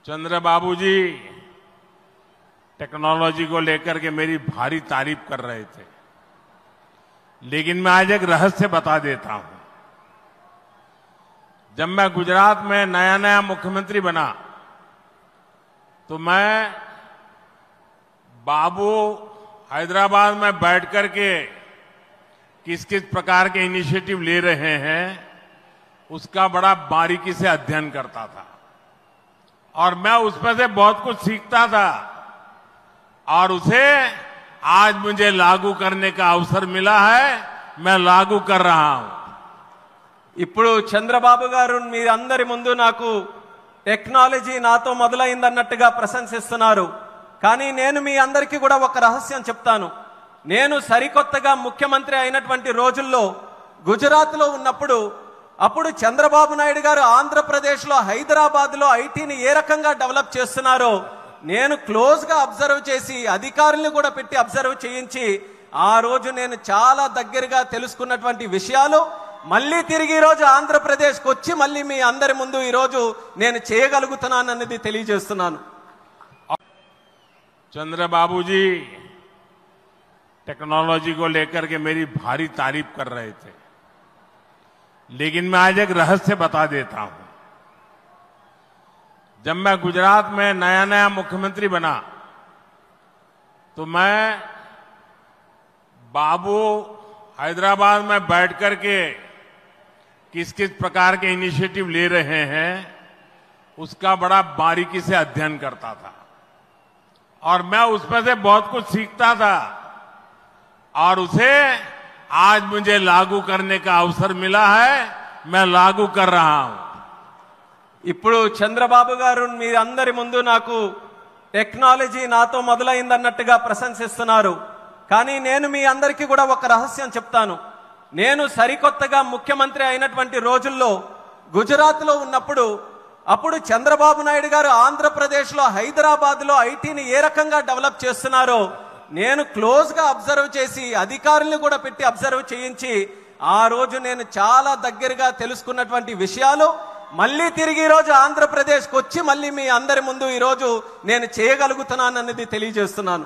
चंद्रबाबू जी technology को लेकर के मेरी भारी तारीफ कर रहे थे, लेकिन मैं आज एक रहस्य बता देता हूं। जब मैं गुजरात में नया मुख्यमंत्री बना तो मैं बाबू हैदराबाद में बैठ करके किस किस प्रकार के इनिशिएटिव ले रहे हैं उसका बड़ा बारीकी से अध्ययन करता था और मैं उसमें से बहुत कुछ सीखता था और उसे आज मुझे लागू करने का अवसर मिला है, मैं लागू कर रहा हूं। ఇప్పుడు చంద్రబాబు గారు మీరందరి ముందు నాకు టెక్నాలజీ నాతో మొదలైందన్నట్టుగా ప్రశంసిస్తున్నారు. కానీ నేను మీ అందరికీ కూడా ఒక రహస్యం చెప్తాను. నేను సరికొత్తగా ముఖ్యమంత్రి అయినటువంటి రోజుల్లో గుజరాత్లో ఉన్నప్పుడు అప్పుడు చంద్రబాబు నాయుడు గారు ఆంధ్రప్రదేశ్లో హైదరాబాద్లో ఐటీని ఏ రకంగా డెవలప్ చేస్తున్నారో నేను క్లోజ్గా అబ్జర్వ్ చేసి అధికారులను కూడా పెట్టి అబ్జర్వ్ చేయించి ఆ రోజు నేను చాలా దగ్గరగా తెలుసుకున్నటువంటి విషయాలు మళ్ళీ తిరిగి ఈ రోజు ఆంధ్రప్రదేశ్కి వచ్చి మళ్ళీ మీ అందరి ముందు ఈ రోజు నేను చేయగలుగుతున్నానన్నది తెలియజేస్తున్నాను. चंद्रबाबू जी टेक्नोलॉजी को लेकर के मेरी भारी तारीफ कर रहे थे, लेकिन मैं आज एक रहस्य बता देता हूं। जब मैं गुजरात में नया मुख्यमंत्री बना तो मैं बाबू हैदराबाद में बैठ करके किस किस प्रकार के इनिशिएटिव ले रहे हैं उसका बड़ा बारीकी से अध्ययन करता था और मैं उसमें से बहुत कुछ सीखता था और उसे आज मुझे लागू करने का अवसर मिला है, मैं लागू कर रहा हूं। ఇప్పుడు చంద్రబాబు గారు మీరందరి ముందు నాకు టెక్నాలజీ నాతో మొదలైందన్నట్టుగా ప్రశంసిస్తున్నారు. కానీ నేను మీ అందరికీ కూడా ఒక రహస్యం చెప్తాను. నేను సరికొత్తగా ముఖ్యమంత్రి అయినటువంటి రోజుల్లో గుజరాత్లో ఉన్నప్పుడు అప్పుడు చంద్రబాబు నాయుడు గారు ఆంధ్రప్రదేశ్లో హైదరాబాద్లో ఐటీని ఏ రకంగా డెవలప్ చేస్తున్నారో నేను క్లోజ్గా అబ్జర్వ్ చేసి అధికారులను కూడా పెట్టి అబ్జర్వ్ చేయించి ఆ రోజు నేను చాలా దగ్గరగా తెలుసుకున్నటువంటి విషయాలు మళ్ళీ తిరిగి ఈ రోజు ఆంధ్రప్రదేశ్కి వచ్చి మళ్ళీ మీ అందరి ముందు ఈ రోజు నేను చేయగలుగుతున్నానన్నది తెలియజేస్తున్నాను.